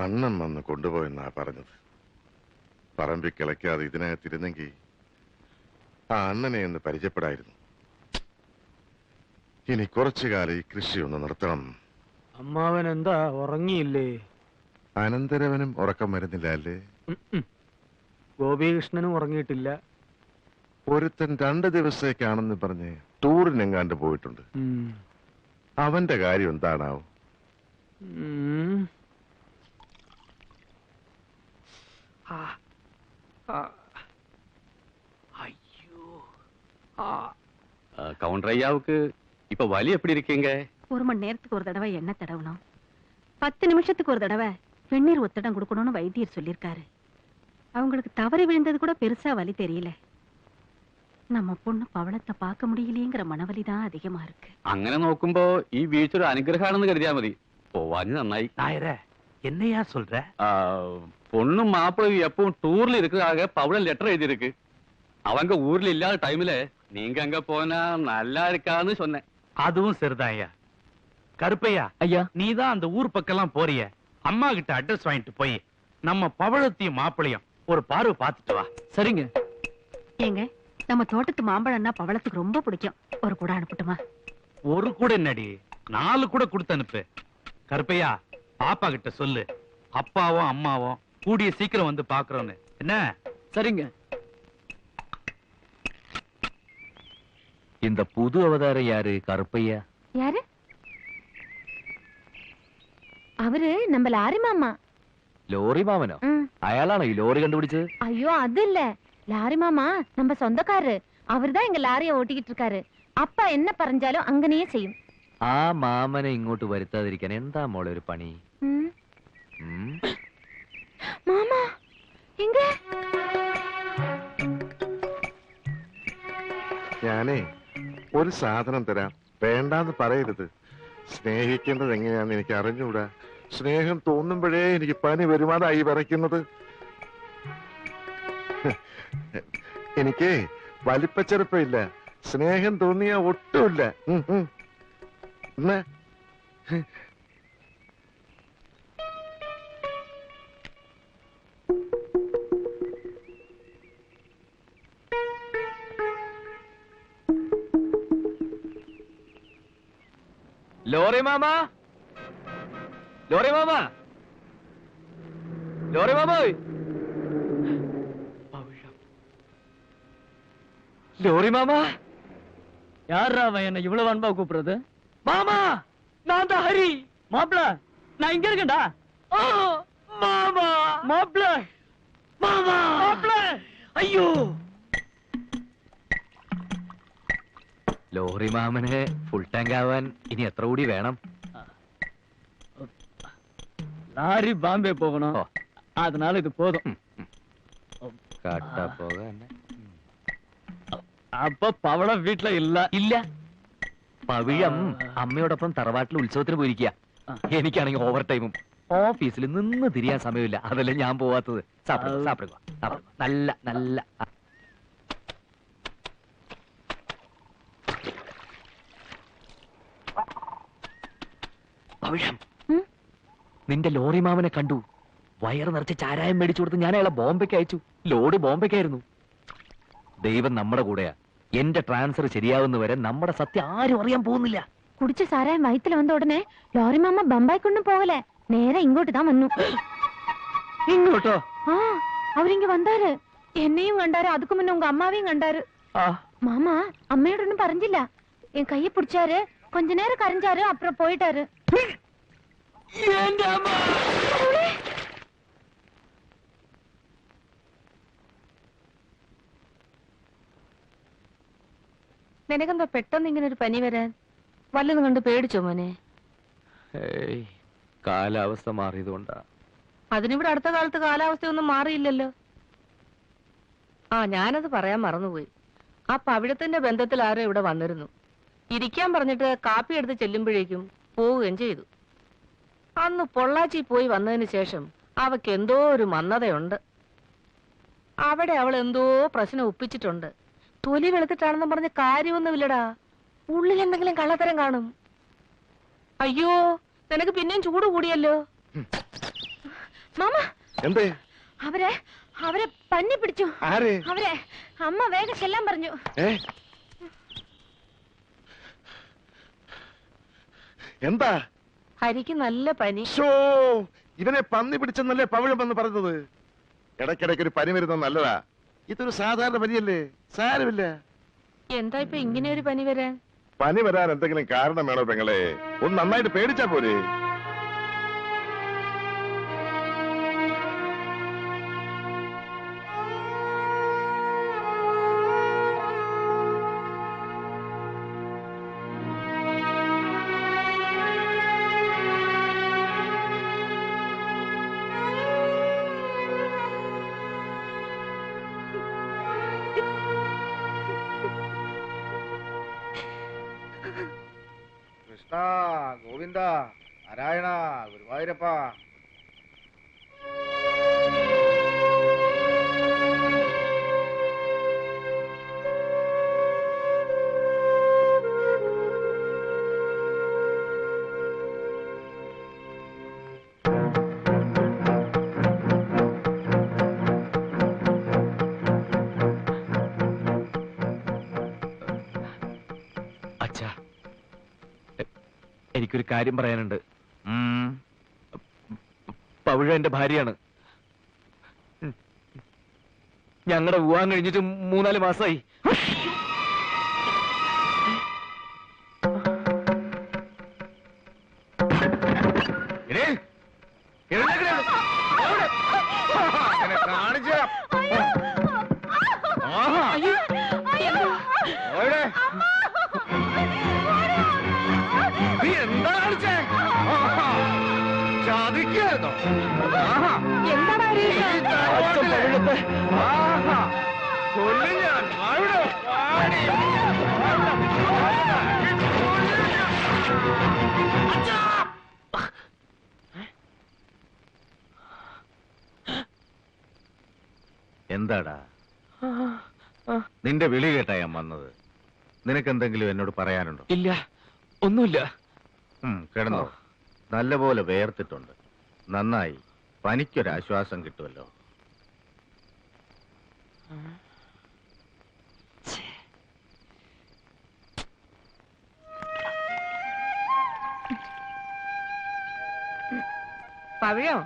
അണ്ണൻ വന്ന് കൊണ്ടുപോയെന്നാ പറഞ്ഞത്. പറമ്പി കിളയ്ക്കാതെ ഇതിനകത്തിരുന്നെങ്കിൽ ആ അണ്ണനെ ഒന്ന് പരിചയപ്പെടായിരുന്നു. ഇനി കുറച്ചു കാലം ഈ കൃഷി ഒന്ന് നിർത്തണം. അമ്മാവൻ എന്താ ഉറങ്ങിയില്ലേ? അനന്തരവനും ഉറക്കം വരുന്നില്ല അല്ലേ? ഗോപികൃഷ്ണനും ഉറങ്ങിയിട്ടില്ല. ഒരുത്തൻ 2 ദിവസത്തേക്കാണെന്ന് പറഞ്ഞ് ടൂറിനെങ്ങാണ്ട് പോയിട്ടുണ്ട്. അവന്റെ കാര്യം എന്താണാവും? கவுண்டர் ஐயாவுக்கு இப்ப வலி எப்படி இருக்கீங்க? 1 மணி நேரத்துக்கு ஒரு தடவை எண்ணெய் தடவணும், 10 நிமிஷத்துக்கு ஒரு தடவை வெந்நீர் ஒத்தடம் கொடுக்கணும்னு வைத்தியர் சொல்லியிருக்காரு. அவங்களுக்கு தவறி விழுந்தது கூட பெருசா வலி தெரியல. நம்ம பொண்ணு பவளத்தை பார்க்க முடியலையேங்கிற மனவலிதான் அதிகமா இருக்கு. അങ്ങനെ നോക്കുമ്പോ ഈ വീഴ്ച ഒരു അനുഗ്രഹമാണെന്ന് കരുതിയാ മതി. പോവാഞ്ഞ് നന്നായി. நாயரே, என்னையா சொல்ற? பொண்ணும் மாப்பிள்ளையும் எப்பவும் டூர்ல இருக்கிறதாக பவுள லெட்டர் எழுதியிருக்கு. அவங்க ஊர்ல இல்லாத டைம்ல நீங்க அங்க போனா நல்லா இருக்கான்னு சொன்னேன். அதுவும் சரிதான் ஐயா. கருப்பையா ஐயா, நீதான் அந்த ஊர் பக்கம்லாம் போறிய, அம்மா கிட்ட அட்ரஸ் வாங்கிட்டு போய் நம்ம பவளத்தையும் மாப்பிளையும் ஒரு பார்வை பார்த்துட்டு வா. சரிங்க. ஏங்க, நம்ம தோட்டத்து மாம்பழம்னா பவளத்துக்கு ரொம்ப பிடிக்கும். ஒரு கூட அனுப்பட்டுமா? ஒரு கூட என்னடி, 4 கூட கொடுத்து அனுப்பு. கருப்பையா, பாப்பா கிட்ட சொல்லு, அப்பாவும் அம்மாவும் கூடிய சீக்கிரம் வந்து பாக்குறோன்னு. என்ன? சரிங்க. இந்த புது அவதாரம் யாரு? கருப்பையா யாரு? அவரு நம்ம லாரி மாமா. ലോറി മാമനോ? അയാളാണോ ഈ ലോറി കണ്ടുപിടിച്ചത്? ஐயோ, அது இல்ல. லாரி மாமா நம்ம சொந்தக்காரரு. அவர்தான் எங்க லாரியை ஓட்டிக்கிட்டு இருக்காரு. அப்பா என்ன പറഞ്ഞാലും അങ്ങനെയേ ചെയ്യും. ആ മാമനെ ഇങ്ങോട്ട് വരുത്താതിരിക്കാൻ എന്താ മോളെ ഒരു പണി? മാമാ എങ്ക? ഞാനേ ഒരു സാധനം തരാം, വേണ്ടാന്ന് പറയരുത്. സ്നേഹിക്കേണ്ടത് എങ്ങനെയാന്ന് എനിക്ക് അറിഞ്ഞൂടാ. സ്നേഹം തോന്നുമ്പോഴേ എനിക്ക് പനി വരുമാനായി വരയ്ക്കുന്നത്. എനിക്ക് വലിപ്പച്ചെറുപ്പില്ല, സ്നേഹം തോന്നിയ ഒട്ടുമില്ല. ലോറി മാമ, ലോറി മാമ, ലോറി മാമ, ലോറി മാമ. யாரா அவன் என்ன இவ்வளவு அன்பா கூப்பிடுறது? மாமா, நான் தான் ஹரி. மாப்பிள, நான் இங்க இருக்கேன்டா. மாமா, மாப்பிள, மாமா, மாப்பிள. ஐயோ, ലോറി മാമന് ഫുൾ ടാങ്ക് ആവാൻ ഇനി എത്ര കൂടി വേണം? லாரி பாம்பே போகணும், அதனால இது போதும். കാട്ടാ പോകാൻ. അപ്പൊ പവളം വീട്ടില ഇല്ല. പവിഴം അമ്മയോടൊപ്പം തറവാട്ടിൽ ഉത്സവത്തിന് പോയിരിക്കുക. എനിക്കാണെങ്കിൽ ഓവർ ടൈമും ഓഫീസിൽ നിന്ന് തിരിയാൻ സമയമില്ല. അതല്ലേ ഞാൻ പോവാത്തത്. നല്ല നല്ല പവിഴം, നിന്റെ ലോറി മാമനെ കണ്ടു. വയറ് നിറച്ച് ചാരായം മേടിച്ചു കൊടുത്ത് ഞാൻ അയാളെ ബോംബെക്ക് അയച്ചു. ലോഡ് ബോംബെക്കായിരുന്നു. ദൈവം നമ്മുടെ കൂടെയാ. എന്റെ ട്രാൻസ്ഫർ ശരിയാവുന്നവരെ നമ്മുടെ സത്യം ആരും അറിയാൻ പോകുന്നില്ല. കുടിച്ച സാരായം വയറ്റിൽ വന്ന ഉടനെ ലോറി മാമ ബമ്പായിക്കൊണ്ടും പോകല, നേരെ ഇങ്ങോട്ട് താൻ വന്നു. ഇങ്ങോട്ടോ? ആ, അവരിങ്ങ വന്നാര്. എന്നെയും കണ്ടാரு, അതുക്ക് മുന്നേ ഉങ്ക അമ്മാവെയും കണ്ടാரு. மாமா அம்மையோடனும் பறஞ்சில்ல. என் கையை பிடிச்சாரு, கொஞ்ச நேரம் கரைஞ்சாரு, அப்புறம் போயிட்டாரு. നിനക്കെന്താ പെട്ടെന്ന് ഇങ്ങനെ ഒരു പനി വരാൻ? വല്ലതും കണ്ട് പേടിച്ചോ മോനെ? കാലാവസ്ഥ മാറിയതുകൊണ്ടാ. അതിനിവിടെ അടുത്ത കാലത്ത് കാലാവസ്ഥയൊന്നും മാറിയില്ലല്ലോ. ആ, ഞാനത് പറയാൻ മറന്നുപോയി. ആ പവിഴത്തിന്റെ ബന്ധത്തിൽ ആരോ ഇവിടെ വന്നിരുന്നു. ഇരിക്കാൻ പറഞ്ഞിട്ട് കാപ്പി എടുത്ത് ചെല്ലുമ്പോഴേക്കും പോവുകയും ചെയ്തു. അന്ന് പൊള്ളാച്ചി പോയി വന്നതിന് ശേഷം അവക്ക് എന്തോ ഒരു മന്ദതയുണ്ട്. അവിടെ അവൾ എന്തോ പ്രശ്നം ഒപ്പിച്ചിട്ടുണ്ട്. തൊലി വെളുത്തിട്ടാണെന്ന് പറഞ്ഞ കാര്യമൊന്നുമില്ലടാ. ഉള്ളിൽ എന്തെങ്കിലും കള്ളത്തരം കാണും. അയ്യോ, നിനക്ക് പിന്നെയും ചൂട് കൂടിയല്ലോ. മാമ എന്തേ? അവരെ അവരെ പന്നി പിടിച്ചു. ആരെ? അവരെ അമ്മ വേഗം ചെല്ലാൻ പറഞ്ഞു. എന്താ? ഹരിക്ക് നല്ല പനി. ഇവനെ പന്നി പിടിച്ചെന്നല്ലേ പവിഴം വന്ന് പറഞ്ഞത്. ഇടയ്ക്കിടയ്ക്ക് ഒരു പനി വരുന്നത് നല്ലതാ. ഇതൊരു സാധാരണ പനിയല്ലേ, സാരമില്ല. എന്താ ഇപ്പൊ ഇങ്ങനെ ഒരു പനി വരാൻ? പനി വരാൻ എന്തെങ്കിലും കാരണം വേണോ പെങ്ങളെ? ഒന്ന് നന്നായിട്ട് പേടിച്ചാ പോരെ. കൃഷ്ണ ഗോവിന്ദ നാരായണ ഗുരുവായൂരപ്പ. അച്ഛാ, എനിക്കൊരു കാര്യം പറയാനുണ്ട്. പവിഴ എന്റെ ഭാര്യയാണ്. ഞങ്ങളുടെ വിവാഹം കഴിഞ്ഞിട്ട് 3-4 മാസമായി. എന്താടാ നിന്റെ വിളി കേട്ടാ ഞാൻ വന്നത്. നിനക്കെന്തെങ്കിലും എന്നോട് പറയാനുണ്ടോ? ഇല്ല, ഒന്നുമില്ല. കിടന്നോ. നല്ലപോലെ വേർത്തിട്ടുണ്ട്. നന്നായി. പനിക്കൊരാശ്വാസം കിട്ടുമല്ലോ. പവിഴോ,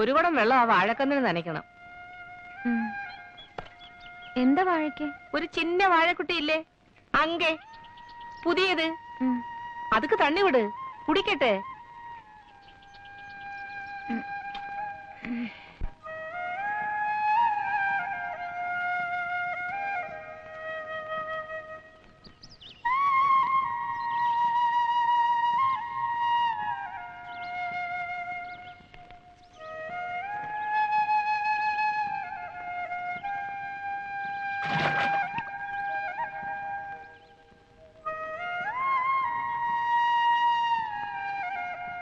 ഒരു കുടം വെള്ളം ആ വാഴക്കന്നിന് നനയ്ക്കണം. എന്താ വാഴയ്ക്ക്? ഒരു ചിന്ന വാഴക്കുട്ടിയില്ലേ അങ്കെ, പുതിയത്. അതുക്ക് തണ്ണി വിട്, കുടിക്കട്ടെ.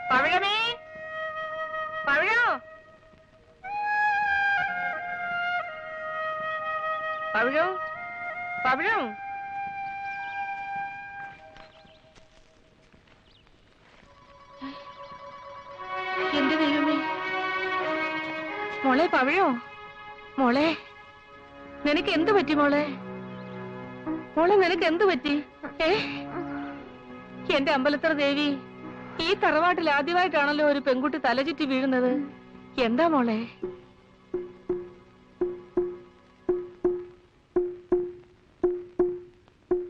പവിഴമേ, പവിഴോ, പവിഴോ, പവിഴോ. എന്റെ ദൈവമേ, മോളെ പവിഴോ, മോളെ നിനക്ക് എന്ത് പറ്റി മോളെ? മോളെ നിനക്ക് എന്ത് പറ്റി? എന്റെ അമ്പലത്തറ ദേവി, ഈ തറവാട്ടിൽ ആദ്യമായിട്ടാണല്ലോ ഒരു പെൺകുട്ടി തലചുറ്റി വീഴുന്നത്. എന്താ മോളെ?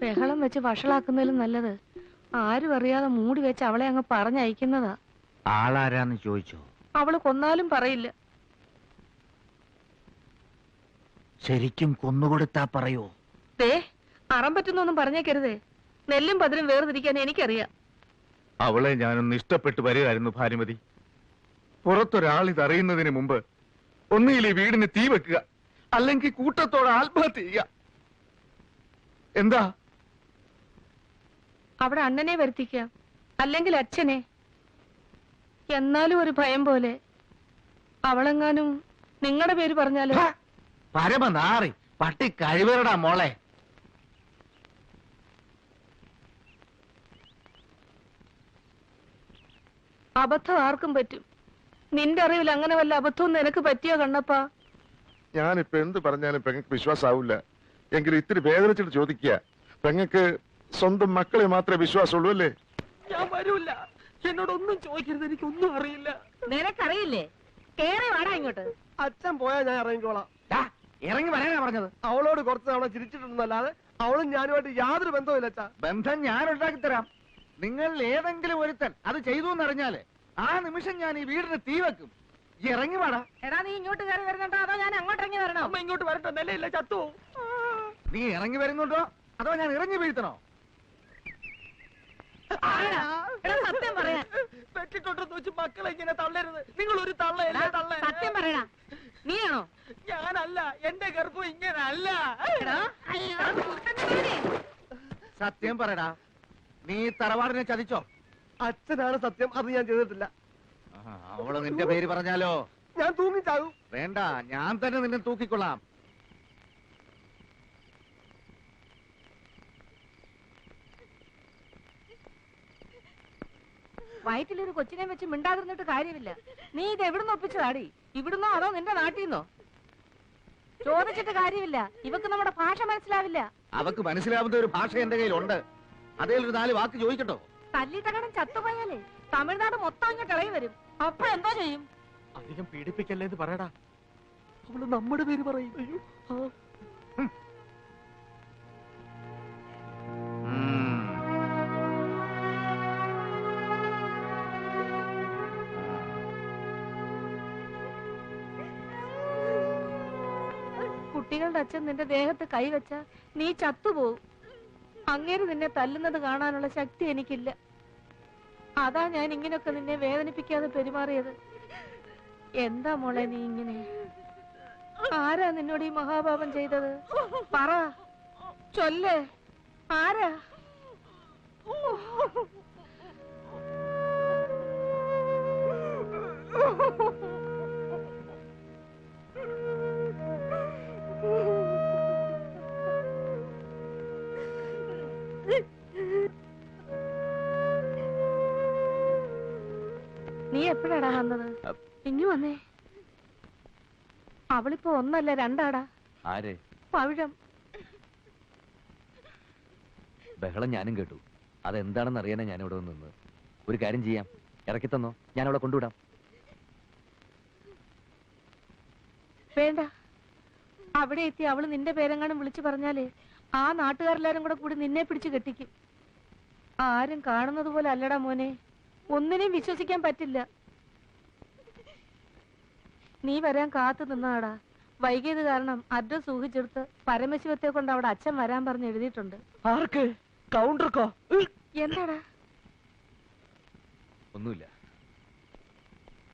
ബഹളം വെച്ച് വഷളാക്കുന്നതിലും നല്ലത് ആരും അറിയാതെ മൂടി വെച്ച് അവളെ അങ്ങ് പറഞ്ഞയക്കുന്നതാ. ആളാരാന്ന് ചോദിച്ചോ? അവള് കൊന്നാലും പറയില്ല. ശരിക്കും കൊന്നുകൊടുത്താ പറയോ? ദേ, അറം പറ്റുന്നൊന്നും പറഞ്ഞേക്കരുതേ. നെല്ലും പതിരും വേർതിരിക്കാൻ എനിക്കറിയാം. അവളെ ഞാനൊന്ന് ഇഷ്ടപ്പെട്ടു വരികയായിരുന്നു ഭാനുമതി. പുറത്തൊരാൾ ഇതറിയുന്നതിന് മുമ്പ് ഒന്നുകിൽ ഈ വീടിന് തീ വെക്കുക, അല്ലെങ്കിൽ കൂട്ടത്തോടെ ആത്മഹത്യ ചെയ്യുക. എന്താ? അവിടെ അണ്ണനെ വരുത്തിക്കാം, അല്ലെങ്കിൽ അച്ഛനെ. എന്നാലും ഒരു ഭയം പോലെ. അവളെങ്ങാനും നിങ്ങളുടെ പേര് പറഞ്ഞാലോ? പരമനാറി പട്ടി കഴിവേറടാ മോളെ. അബദ്ധം ആർക്കും പറ്റും. നിന്റെ അറിവിൽ അങ്ങനെ വല്ല അബദ്ധവും നിനക്ക് പറ്റിയോ കണ്ണപ്പാ? ഞാനിപ്പോ എന്ത് പറഞ്ഞാലും പെങ്ങൾക്ക് വിശ്വാസാവില്ല. എങ്കിലും ഇത്തിരി വേദനിച്ചിട്ട് ചോദിക്കുക, പെങ്ങൾക്ക് സ്വന്തം മക്കളെ മാത്രമേ വിശ്വാസമുള്ളൂ അല്ലേ? ഞാൻ വരൂല. എന്നോടൊന്നും ചോദിക്കരുത്, എനിക്കൊന്നും അറിയില്ല. നിനക്കറിയില്ലേ? കേറി വാടാ ഇങ്ങോട്ട്. അച്ഛൻ പോയാ ഞാൻ ഇറങ്ങിക്കോളാം. ഇറങ്ങി വരാനാ പറഞ്ഞത്. അവളോട് കുറച്ച് തവണ ചിരിച്ചിട്ടുണ്ടെന്നല്ലാതെ അവളും ഞാനുമായിട്ട് യാതൊരു ബന്ധവുമില്ല അച്ഛാ. ബന്ധം ഞാൻ ഉണ്ടാക്കി തരാം. നിങ്ങൾ ഏതെങ്കിലും ഒരുത്തൻ അത് ചെയ്തു എന്നറിഞ്ഞാല് ആ നിമിഷം ഞാൻ ഈ വീടിന് തീ വെക്കും. ഇറങ്ങി വാടാ. എടാ നീ ഇങ്ങോട്ട് കയറി വരുന്നുണ്ടോ അതോ ഞാൻ അങ്ങോട്ട് ഇറങ്ങി വരണോ? അമ്മ ഇങ്ങോട്ട് വരട്ടെ, നിലയില്ല ചത്തു. നീ ഇറങ്ങി വരുന്നുണ്ടോ അതോ ഞാൻ ഇറങ്ങി വീഴ്ത്തണോ? എടാ സത്യം പറയാ. പെട്ടിട്ടുണ്ടെന്ന് വെച്ച് മക്കളെ ഇങ്ങനെ തള്ളരുത്. നിങ്ങൾ ഒരു തള്ളയല്ലേ തള്ള. സത്യം പറയടാ. നീയാണോ? ഞാനല്ല, എന്റെ ഗർഭം ഇങ്ങനെ അല്ല. സത്യം പറയടാ, നീ തറവാടിനെ ചതിച്ചോ? അച്ഛനാണ് സത്യം, അത് ഞാൻ ചെയ്തിട്ടില്ല. അവള് നിന്റെ പേര് പറഞ്ഞാലോ? ഞാൻ തൂങ്ങിച്ചാകും. വേണ്ട, ഞാൻ തന്നെ നിന്നെ തൂക്കിക്കൊള്ളാം. വയറ്റിലൊരു കൊച്ചിനെ വെച്ച് മിണ്ടാതിരുന്നിട്ട് കാര്യമില്ല. നീ ഇത് എവിടുന്ന് ഒപ്പിച്ചതാടി? ഇവിടുന്നോ അതോ നിന്റെ നാട്ടിന്നോ? ചോദിച്ചിട്ട് കാര്യമില്ല. ഇവക്ക് നമ്മുടെ ഭാഷ മനസ്സിലാവില്ല. അവക്ക് മനസ്സിലാവുന്ന ഒരു ഭാഷ എന്റെ കയ്യിലുണ്ട്. അതേലൊരു 4 വാക്ക് ചോദിക്കട്ടോ? തല്ലിട്ടകടം ചത്തുപോയാലേ തമിഴ്നാട് മൊത്തം ഇങ്ങോട്ട് ഇളകി വരും. അപ്പൊ എന്തോ ചെയ്യും? അധികം പീഡിപ്പിക്കല്ലേ എന്ന് പറയടാ. അവള് നമ്മുടെ പേര് പറയും. അയ്യോ. കുട്ടികളുടെ അച്ഛൻ നിന്റെ ദേഹത്ത് കൈവച്ച നീ ചത്തുപോകും. അങ്ങേര് നിന്നെ തല്ലുന്നത് കാണാനുള്ള ശക്തി എനിക്കില്ല. അതാ ഞാൻ ഇങ്ങനെയൊക്കെ നിന്നെ വേദനിപ്പിക്കാതെ പെരുമാറിയത്. എന്താ മോളെ നീ ഇങ്ങനെ? ആരാ നിന്നോട് ഈ മഹാപാപം ചെയ്തത്? പറ, ചൊല്ലേ, ആരാ? നീ എപ്പോഴാടാ വന്നത്? ഇങ്ങു വന്നേ. അവളിപ്പോ 1 അല്ല 2 ആടാ. ആര്? പവിഴം. ബഹളം ഞാനും കേട്ടു. അതെന്താണെന്ന് അറിയാനാ ഞാൻ ഇവിടെ നിന്ന്. ഒരു കാര്യം ചെയ്യാം, ഇറക്കി തന്നോ, ഞാൻ അവളെ കൊണ്ടുവിടാം. വേണ്ട. അവിടെ എത്തി അവള് നിന്റെ പേരെങ്ങാനും വിളിച്ചു പറഞ്ഞാലേ ആ നാട്ടുകാരെല്ലാരും കൂടി നിന്നെ പിടിച്ചു കെട്ടിക്കും. ആരും കാണുന്നത് പോലെ അല്ലടാ മോനെ. ഒന്നിനെയും വിശ്വസിക്കാൻ പറ്റില്ല. നീ വരാൻ കാത്തു നിന്നാടാ. വൈകിയത് കാരണം അഡ്രസ് ഊഹിച്ചെടുത്ത് പരമശിവത്തെ കൊണ്ട് അവിടെ അച്ഛൻ വരാൻ പറഞ്ഞ് എഴുതിയിട്ടുണ്ട്. ആർക്ക്? കൗണ്ടർക്കോ? എന്താടാ? ഒന്നുമില്ല.